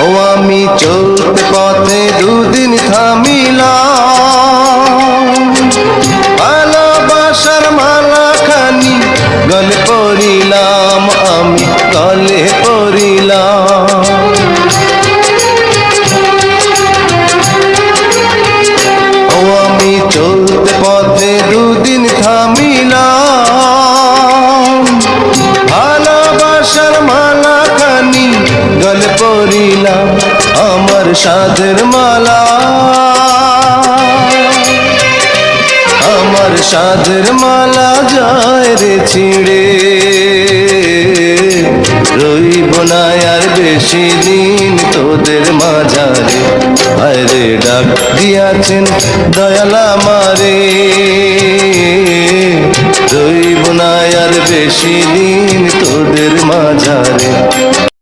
ও আমি চলতে পথে দুদিন থামিলাম, ভালোবাসার মালাখানি গলে পড়িলাম, আমি গলে পড়িলাম। ও আমি চলতে পথে দুদিন থামিলাম, ভালোবাসার মালাখানি গলে পড়িলাম, আমার সাধের মালা, আমার সাধের মালা যায় রে ছিঁড়ে, রইব না আর বেশি দিন তোদের মাঝারে। আরে ডাক দিয়াছেন দয়াল আমারে, রইব না আর বেশি দিন তোদের মাঝারে।